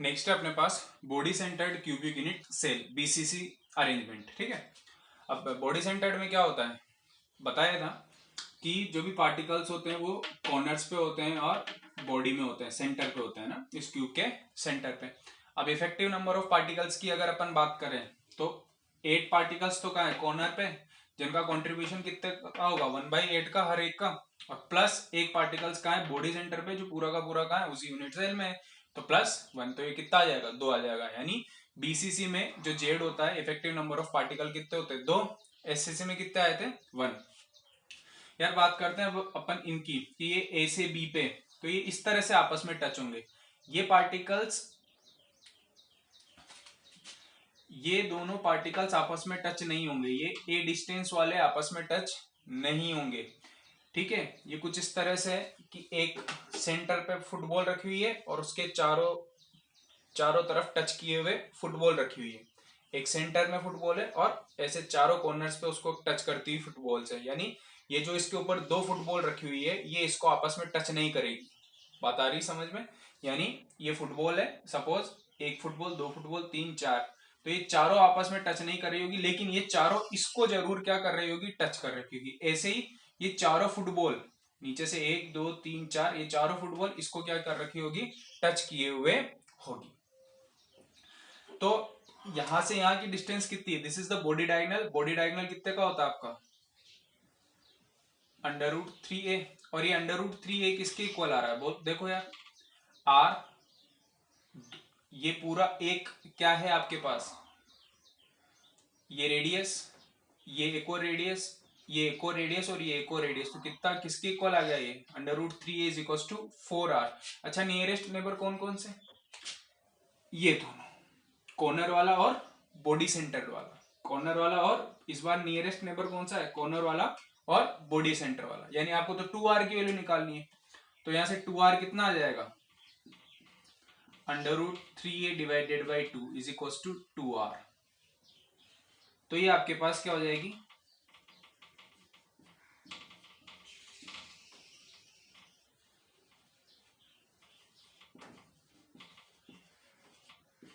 Next है अपने पास body centred cubic unit cell, BCC arrangement. ठीक है, अब बॉडी सेंटर्ड में क्या होता है, बताया था कि जो भी पार्टिकल्स होते हैं वो कॉर्नर्स पे होते हैं और बॉडी में होते हैं, सेंटर पे होते हैं ना, इस क्यूब के सेंटर पे। अब इफेक्टिव नंबर ऑफ पार्टिकल्स की अगर अपन बात करें तो 8 पार्टिकल्स तो कहाँ है, कॉर्नर पे, जिनका कॉन्ट्रीब्यूशन कितने का होगा, 1/8 का हर एक का, और प्लस एक पार्टिकल्स कहाँ है, बॉडी सेंटर पे, जो पूरा का पूरा कहाँ है, उसी यूनिट सेल में है, तो +1, तो ये कितना आ जाएगा, 2 आ जाएगा। यानी बीसीसी में जो जेड होता है, इफेक्टिव नंबर ऑफ पार्टिकल कितने होते हैं, 2। एससीसी में कितने आए थे, 1। यार बात करते हैं अपन इनकी कि ये ए से बी पे, तो ये इस तरह से आपस में टच होंगे, ये पार्टिकल्स, ये दोनों पार्टिकल्स आपस में टच नहीं होंगे, ये ए डिस्टेंस वाले आपस में टच नहीं होंगे। ठीक है, ये कुछ इस तरह से है कि एक सेंटर पे फुटबॉल रखी हुई है और उसके चारों चारों तरफ टच किए हुए फुटबॉल रखी हुई है, एक सेंटर में फुटबॉल है और ऐसे चारों कॉर्नर्स पे उसको टच करती हुई फुटबॉल है। यानी ये जो इसके ऊपर 2 फुटबॉल रखी हुई है, ये इसको आपस में टच नहीं करेगी। बात आ रही समझ में? यानी ये फुटबॉल है, सपोज 1 फुटबॉल, 2 फुटबॉल, 3, 4, तो ये चारों आपस में टच नहीं कर रही होगी, लेकिन ये चारों इसको जरूर क्या कर रही होगी, टच कर रही होगी। ऐसे ही ये चारों फुटबॉल नीचे से 1, 2, 3, 4, ये चारों फुटबॉल इसको क्या कर रखी होगी, टच किए हुए होगी। तो यहां से यहां की डिस्टेंस कितनी है, this is the body diagonal. Body diagonal कितने का होता है आपका, √3a, और ये √3a किसके इक्वल आ रहा है, बहुत देखो यार, आर, ये पूरा एक क्या है आपके पास, ये रेडियस, ये एक और रेडियस, ये एक और रेडियस और ये एक और रेडियस, तो कितना किसके इक्वल आ गया, ये √3a is equal to 4r। अच्छा, नियरेस्ट नेबर कौन कौन से, ये दोनों, कॉर्नर वाला और बॉडी सेंटर वाला, कॉर्नर वाला, और इस बार नियरेस्ट नेबर कौन सा है, कॉर्नर वाला और बॉडी सेंटर वाला। यानी आपको तो 2r की वैल्यू निकालनी है, तो यहां से 2r कितना आ जाएगा, √3a divided by 2 is equal to 2r। तो ये आपके पास क्या हो जाएगी,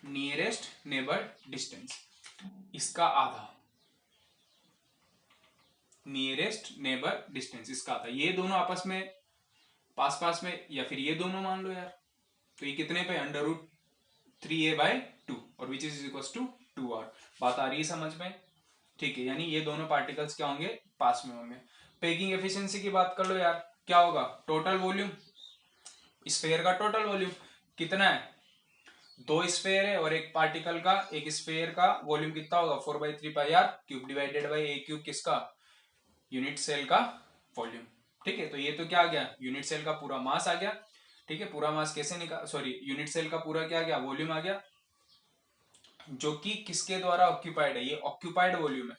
नियरेस्ट नेबर डिस्टेंस, इसका आधा, नियरेस्ट नेबर डिस्टेंस इसका आधा। ये दोनों आपस में पास पास में, या फिर ये दोनों मान लो यार, तो ये कितने पे, √3a/2, और which is equal to 2r। बात आ रही है समझ में? ठीक है, यानी ये दोनों पार्टिकल्स क्या होंगे, पास में होंगे। पैकिंग एफिशिएंसी की बात कर लो यार, क्या होगा, टोटल वॉल्यूम, स्फेयर का टोटल वॉल्यूम कितना है, 2 स्फेयर है और एक पार्टिकल का, एक स्फेयर का वॉल्यूम कितना होगा, 4/3πr³ डिवाइडेड बाई a³ किसका, यूनिट सेल का वॉल्यूम। ठीक है, तो ये तो क्या आ गया, यूनिट सेल का पूरा मास आ गया। ठीक है, पूरा मास कैसे निकाल, सॉरी, यूनिट सेल का पूरा क्या आ गया, वॉल्यूम आ गया, जो कि किसके द्वारा ऑक्यूपाइड है, ये ऑक्यूपाइड वॉल्यूम है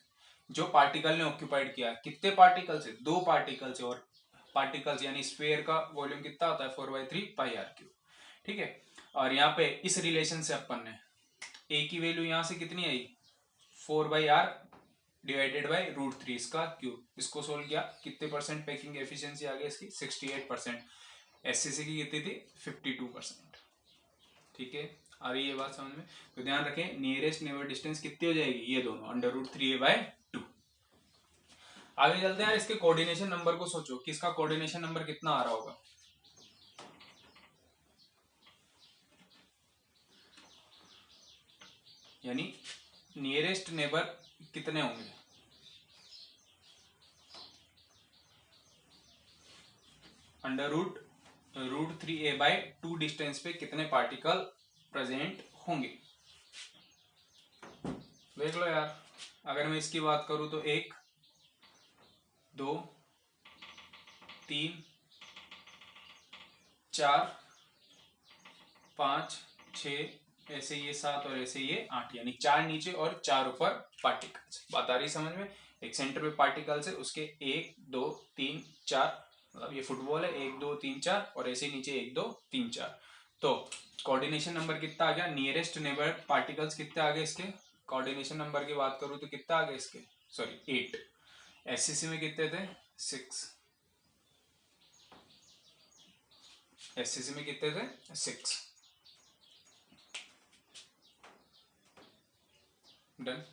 जो पार्टिकल ने ऑक्यूपाइड किया है। कितने पार्टिकल्स है, 2 पार्टिकल्स है, और पार्टिकल्स यानी स्फेयर का वॉल्यूम कितना होता है, 4/3πr³। ठीक है, और यहाँ पे इस रिलेशन से अपन ने ए की वैल्यू यहां से कितनी आई, 4/r डिवाइडेड बाई √3 इसका क्यूब, इसको सोल्व किया, कितने परसेंट पैकिंग एफिशिएंसी आ गई इसकी, 68%। एससीसी की कितनी थी, 52%। ठीक है, आ रही है बात समझ में? तो ध्यान रखें, नियरेस्ट नेबर डिस्टेंस कितनी हो जाएगी, ये दोनों √3a/2। आगे चलते हैं, इसके कोऑर्डिनेशन नंबर को सोचो कि इसका कोऑर्डिनेशन नंबर कितना आ रहा होगा। यानी नियरेस्ट नेबर कितने होंगे, √3a/2 डिस्टेंस पे कितने पार्टिकल प्रेजेंट होंगे। देख लो यार, अगर मैं इसकी बात करूं तो 1, 2, 3, 4, 5, 6, ऐसे ये 7 और ऐसे ये 8, यानी 4 नीचे और 4 ऊपर पार्टिकल्स। बात आ रही समझ में? एक सेंटर पे पार्टिकल्स है, उसके 1, 2, 3, 4, मतलब ये फुटबॉल है, 1, 2, 3, 4, और ऐसे नीचे 1, 2, 3, 4। तो कोऑर्डिनेशन नंबर कितना आ गया, नियरेस्ट नेबर पार्टिकल्स कितने आ गए इसके, कोऑर्डिनेशन नंबर की बात करूं तो कितना आ गया इसके, सॉरी 8। एससीसी में कितने थे, 6। एससीसी में कितने थे, 6। डन।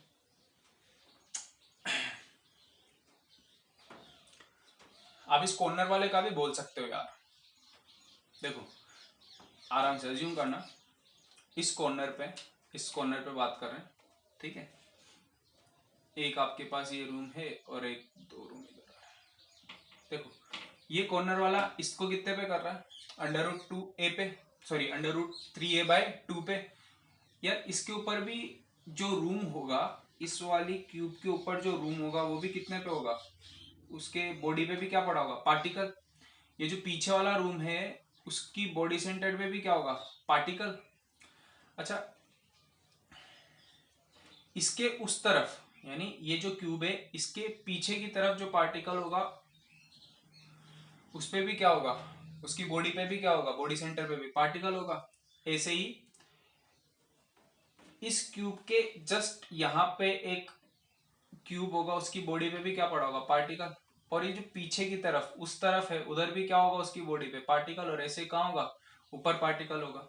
आप इस कॉर्नर वाले का भी बोल सकते हो यार। देखो आराम से अज्यूम करना, इस कॉर्नर पे बात कर रहे हैं, ठीक है। एक आपके पास ये रूम है और एक दो रूम इधर है। देखो ये कॉर्नर वाला इसको कितने पे कर रहा है, √2a पे, सॉरी √3a/2 पे। यार इसके ऊपर भी जो रूम होगा, इस वाली क्यूब के ऊपर जो रूम होगा वो भी कितने पे होगा, उसके बॉडी पे भी क्या पड़ा होगा, पार्टिकल। ये जो पीछे वाला रूम है उसकी बॉडी सेंटर पे भी क्या होगा, पार्टिकल। अच्छा इसके उस तरफ, यानी ये जो क्यूब है इसके पीछे की तरफ जो पार्टिकल होगा उस पे भी क्या होगा, उसकी बॉडी पे भी क्या होगा, बॉडी सेंटर पे भी पार्टिकल होगा। ऐसे ही इस क्यूब के जस्ट यहाँ पे एक क्यूब होगा, उसकी बॉडी पे भी क्या पड़ा होगा, पार्टिकल। और ये जो पीछे की तरफ उस तरफ है उधर भी क्या होगा, उसकी बॉडी पे पार्टिकल। और ऐसे कहाँ होगा, ऊपर पार्टिकल होगा।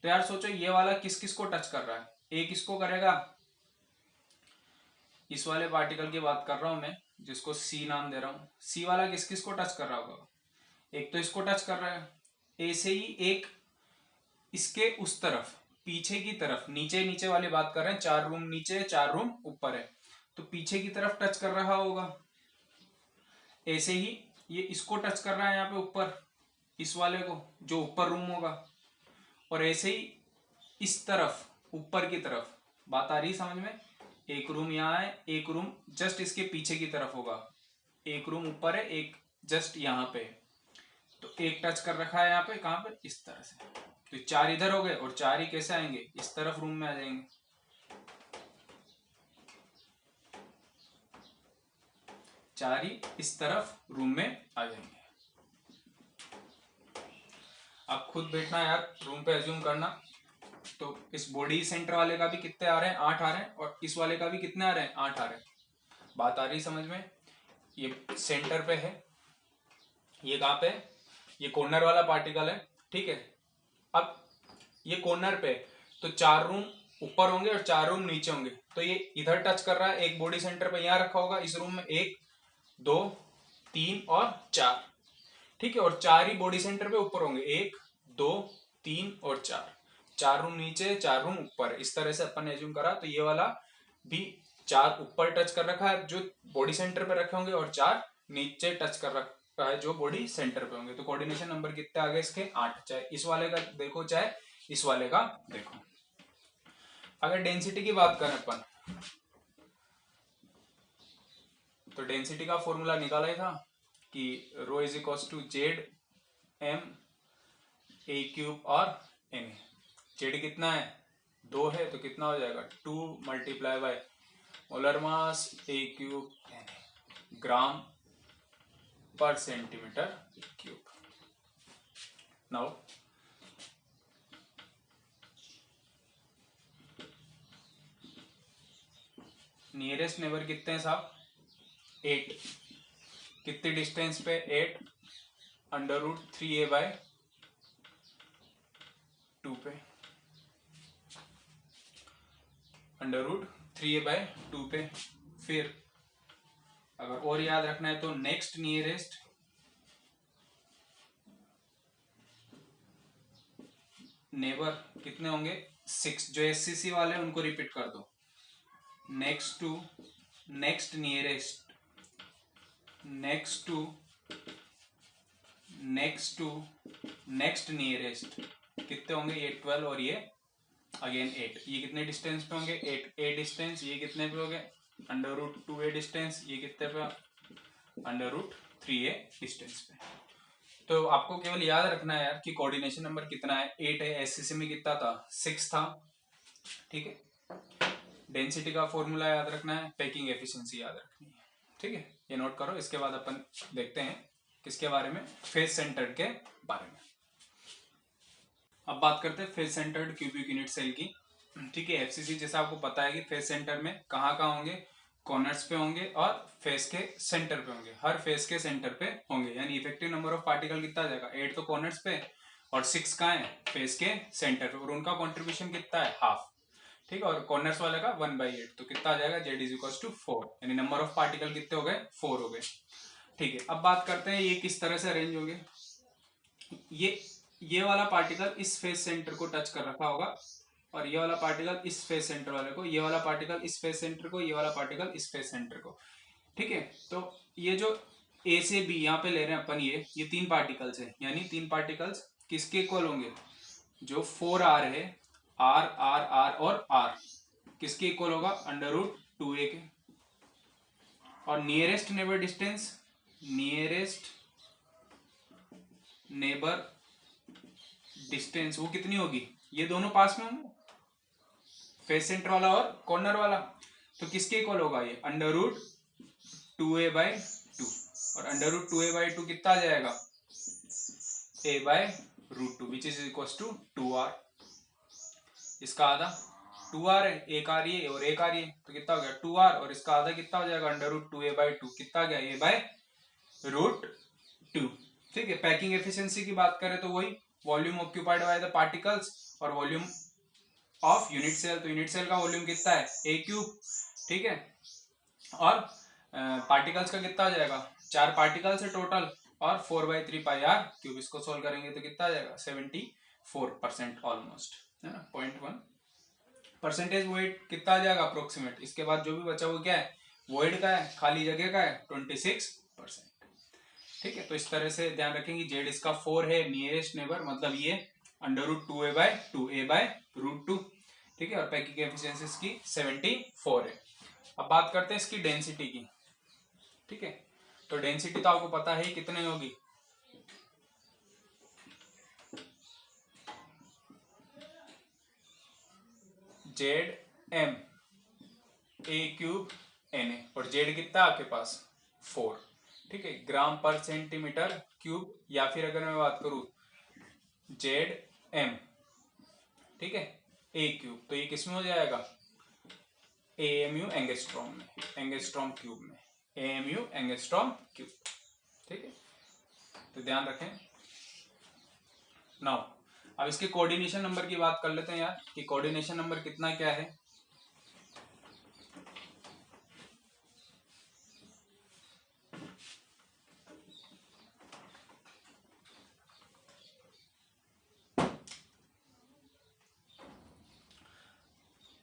तो यार सोचो ये वाला किस किस को टच कर रहा है, एक इसको करेगा, इस वाले पार्टिकल की बात कर रहा हूं मैं जिसको सी नाम दे रहा हूं, सी वाला किस किस को टच कर रहा होगा, एक तो इसको टच कर रहा है। ऐसे ही एक इसके उस तरफ पीछे की तरफ, नीचे नीचे वाली बात कर रहे हैं, 4 रूम नीचे 4 रूम ऊपर है, तो पीछे की तरफ टच कर रहा होगा। ऐसे ही ये इसको टच कर रहा है यहाँ पे ऊपर, इस वाले को जो ऊपर रूम होगा। और ऐसे ही इस तरफ ऊपर की तरफ, बात आ रही समझ में, एक रूम यहाँ है, एक रूम जस्ट इसके पीछे की तरफ होगा, एक रूम ऊपर है, एक जस्ट यहाँ पे। तो एक टच कर रखा है यहाँ पे, कहाँ पे, इस तरह से। तो 4 इधर हो गए और 4 ही कैसे आएंगे, इस तरफ रूम में आ जाएंगे। 4 ही इस तरफ रूम में आ जाएंगे। आप खुद बैठना यार, रूम पे अज्यूम करना। तो इस बॉडी सेंटर वाले का भी कितने आ रहे हैं, 8 आ रहे हैं, और इस वाले का भी कितने आ रहे हैं, 8 आ रहे हैं। बात आ रही समझ में। ये सेंटर पे है, ये कहाँ पे, ये कॉर्नर वाला पार्टिकल है, ठीक है। अब ये कॉर्नर पे तो 4 रूम ऊपर होंगे और 4 रूम नीचे होंगे। तो ये इधर टच कर रहा है, एक बॉडी सेंटर पे यहाँ रखा होगा, इस रूम में 1 2 3 और 4, ठीक है। और 4 ही बॉडी सेंटर पे ऊपर होंगे, 1 2 3 और 4, 4 रूम नीचे 4 रूम ऊपर, इस तरह से अपन ने एज्यूम करा। तो ये वाला भी 4 ऊपर टच कर रखा है जो बॉडी सेंटर पे रखे होंगे, और 4 नीचे टच कर रखा है जो बॉडी सेंटर पे होंगे। तो कोऑर्डिनेशन नंबर कितने आ गए इसके, 8। चाहे इस वाले का देखो चाहे इस वाले का देखो। अगर डेंसिटी की बात करें अपन, तो डेंसिटी का फॉर्मूला निकाला ही था कि rho is equal to Z M A cube और एन ए। जेड कितना है, 2 है, तो कितना हो जाएगा, 2 multiply by molar mass A cube N A, gram पर centimetre cube. Now nearest neighbour कितने हैं साहब, 8। कितनी डिस्टेंस पे, 8 √3a/2 पे, √3a/2 पे। फिर अगर और याद रखना है तो नेक्स्ट नियरेस्ट नेबर कितने होंगे, 6। जो एससीसी वाले उनको रिपीट कर दो, next to next nearest, next to next to next nearest कितने होंगे, ये 12 और ये अगेन 8। ये कितने डिस्टेंस पे होंगे, 8 डिस्टेंस। ये कितने पे हो गए, √2a डिस्टेंस। ये कितने पे, √3a डिस्टेंस पे। तो आपको केवल याद रखना है यार कि कोऑर्डिनेशन नंबर कितना है, 8 है। एससीसी में कितना था, 6 था, ठीक है। डेंसिटी का फॉर्मूला याद रखना है, पैकिंग एफिशिएंसी याद रखनी है, ठीक है। ये नोट करो। इसके बाद अपन देखते हैं किसके बारे में, फेस सेंटर्ड के बारे में। अब बात करते हैं face centred cubic unit cell की, ठीक है। एफसीसी जैसा आपको पता है कि फेस सेंटर में कहाँ कहाँ होंगे, कॉर्नर्स पे होंगे और फेस के सेंटर पे होंगे। हर फेस के सेंटर पे होंगे, यानी इफेक्टिव नंबर ऑफ पार्टिकल कितना आ जाएगा, 8 तो कॉर्नर्स पे और 6 कहाँ है, फेस के सेंटर पे। और उनका कॉन्ट्रीब्यूशन कितना है, हाफ, ठीक है, और कॉर्नर्स वाले का 1/8, तो कितना आ जाएगा z इज इक्वल टू 4, यानी नंबर ऑफ पार्टिकल कितने हो गए, 4 हो गए। ठीक है, अब बात करते हैं ये किस तरह से अरेंज होंगे। ये वाला पार्टिकल इस फेस सेंटर को टच कर रखा होगा, और ये वाला पार्टिकल इस फेस सेंटर वाले को, ये वाला पार्टिकल इस फेस सेंटर को, ये वाला पार्टिकल इस फेस सेंटर को। ठीक है, तो ये जो ए से बी यहाँ पे ले रहे हैं अपन, ये 3 पार्टिकल्स है, यानी 3 पार्टिकल्स किसके इक्वल होंगे, जो 4r है, r r r और r किसके इक्वल होगा, √2a के। और nearest neighbour distance, nearest neighbour distance वो कितनी होगी, ये दोनों पास में होंगे, फेस सेंटर वाला और कॉर्नर वाला, तो किसके इक्वल होगा ये, √2a/2, और √2a/2 कितना आ जाएगा, a/√2 which is equal to 2r। इसका आधा 2r है, एक आ रही है और एक आ रही है, तो कितना हो गया 2r, और इसका आधा कितना हो जाएगा, √2a/2 कितना गया, a/√2। ठीक है, पैकिंग एफिशिएंसी की बात करें तो वही volume occupied by the particles और वॉल्यूम ऑफ यूनिट सेल, तो यूनिट सेल का वॉल्यूम कितना है, a³। ठीक है, और पार्टिकल्स का कितना आ जाएगा, 4 पार्टिकल्स है टोटल, और 4/3πr³, इसको सोल्व करेंगे तो कितना आ जाएगा, 74% ऑलमोस्ट, है ना, 0.1 परसेंटेज वोइड कितना आ जाएगा अप्रोक्सीमेट। इसके बाद जो भी बचा वो क्या है, वोइड का है, खाली जगह का है 26%। ठीक है, तो इस तरह से ध्यान रखेंगे, जेड इसका 4 है, नियरेस्ट नेबर मतलब ये √2a/2, a/√2। ठीक है, और पैकिंग एफिशिएंसी इसकी 74 है। अब बात करते हैं इसकी डेंसिटी की। ठीक है, तो डेंसिटी तो आपको पता है कितनी होगी, ZM a³Na, और जेड कितना आपके पास 4। ठीक है, ग्राम पर सेंटीमीटर क्यूब, या फिर अगर मैं बात करूं ZM, ठीक है, a³, तो ये किसमें हो जाएगा, AMU एंगस्ट्रॉम में, एंगस्ट्रॉम क्यूब में, AMU एंगस्ट्रॉम क्यूब। ठीक है, तो ध्यान रखें। नाउ अब इसके कोऑर्डिनेशन नंबर की बात कर लेते हैं यार, कि कोऑर्डिनेशन नंबर कितना क्या है।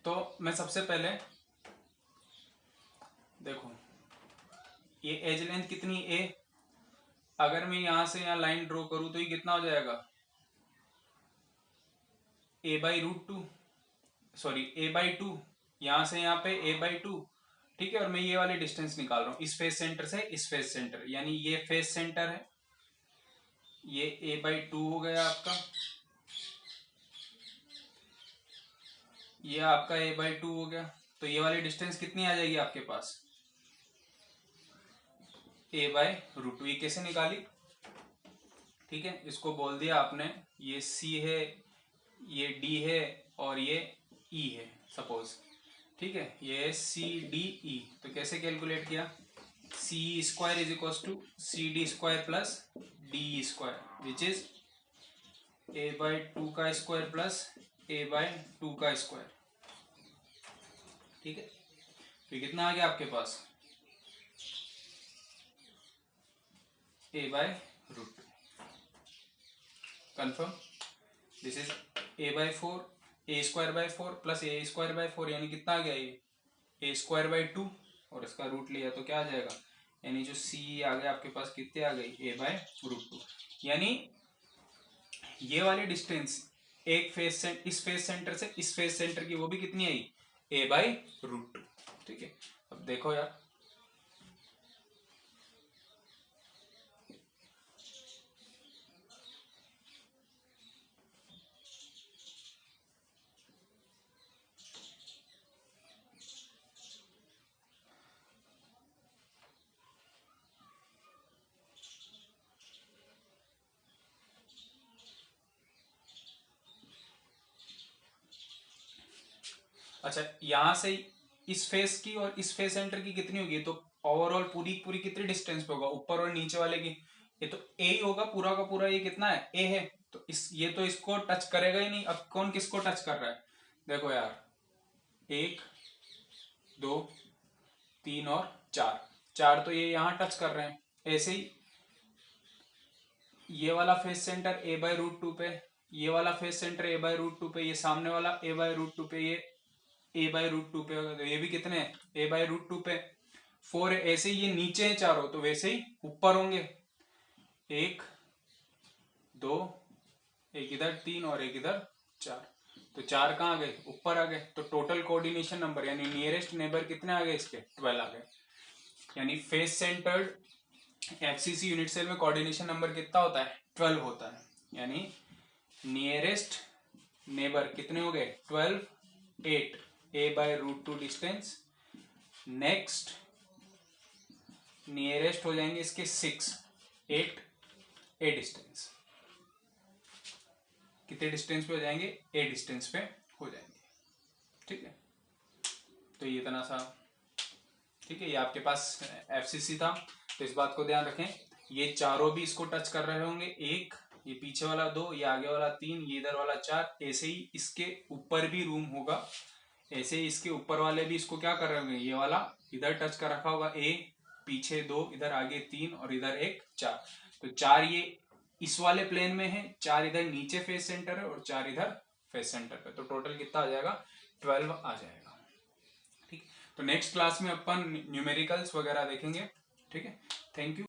तो मैं सबसे पहले देखो, ये एज लेंथ कितनी a, अगर मैं यहां से यहां लाइन ड्रॉ करूं तो ये कितना हो जाएगा, a/√2, सॉरी a/2, यहां से यहां पे a/2। ठीक है, और मैं ये वाले डिस्टेंस निकाल रहा हूं इस फेस सेंटर से इस फेस सेंटर, यानी ये फेस सेंटर है, ये a/2 हो गया आपका, ये आपका a/2 हो गया, तो ये वाली डिस्टेंस कितनी आ जाएगी आपके पास, a/√2। ये कैसे निकाली, ठीक है, इसको बोल दिया आपने, ये C है, ये D है, और ये E है सपोज। ठीक है, ये CDE, तो कैसे कैलकुलेट किया, C² is equal to CD² plus DE² which is a/2 का स्क्वायर प्लस a/2 का स्क्वायर। ठीक है, तो कितना आ गया आपके पास, a/√2, confirm. This is a/4, a²/4 plus a²/4, यानी कितना आ गया, ये a²/2, और इसका रूट लिया तो क्या आ जाएगा, यानी जो C आ गया आपके पास कितने आ गई, a/√2। यानी ये वाली डिस्टेंस एक फेस से इस फेस सेंटर से इस फेस सेंटर की, वो भी कितनी आई, a/√2। ठीक है, अब देखो यार, अच्छा यहां से इस फेस की और इस फेस सेंटर की कितनी होगी, तो ओवरऑल पूरी पूरी कितनी डिस्टेंस पे होगा, ऊपर और नीचे वाले की, ये तो a ही होगा पूरा का पूरा, ये कितना है, a है, तो ये तो इसको टच करेगा ही नहीं। अब कौन किसको टच कर रहा है, देखो यार, 1 2 3 और 4, 4 तो ये यहाँ टच कर रहे हैं। ऐसे ही ये वाला फेस सेंटर a/√2 पे, ये वाला फेस सेंटर a/√2 पे, ये सामने वाला a/√2 पे, ये a/√2 पे होगा, तो ये भी कितने हैं a/√2 पे 4 है। ऐसे ही ये नीचे हैं चारों, तो वैसे ही ऊपर होंगे 1 2, एक इधर 3 और एक इधर 4, तो 4 कहाँ आ गए ऊपर आ गए। तो टोटल कोऑर्डिनेशन नंबर यानी नियरेस्ट नेबर कितने आ गए इसके 12 आ गए। यानी face centred FCC unit cell में कोऑर्डिनेशन नंबर कितना होता है 12 होता है। यानी नियरेस्ट नेबर कितने हो गए 12, 8 a/√2 डिस्टेंस। नेक्स्ट नियरेस्ट हो जाएंगे इसके 6, 8 a डिस्टेंस। कितने डिस्टेंस पे हो जाएंगे a डिस्टेंस पे हो जाएंगे। ठीक है, तो ये इतना सा ठीक है। ये आपके पास एफसीसी था, तो इस बात को ध्यान रखें। ये चारों भी इसको टच कर रहे होंगे, 1 ये पीछे वाला 2, ये आगे वाला 3, ये इधर वाला 4। ऐसे ही इसके ऊपर भी रूम होगा, ऐसे ही इसके ऊपर वाले भी इसको क्या कर रहे होंगे, ये वाला इधर टच कर रखा होगा a, पीछे 2, इधर आगे 3 और इधर एक 4। तो 4 ये इस वाले प्लेन में है, 4 इधर नीचे फेस सेंटर है और 4 इधर फेस सेंटर पे, तो टोटल कितना आ जाएगा 12 आ जाएगा। ठीक, तो नेक्स्ट क्लास में अपन न्यूमेरिकल्स वगैरह देखेंगे। ठीक है, थैंक यू।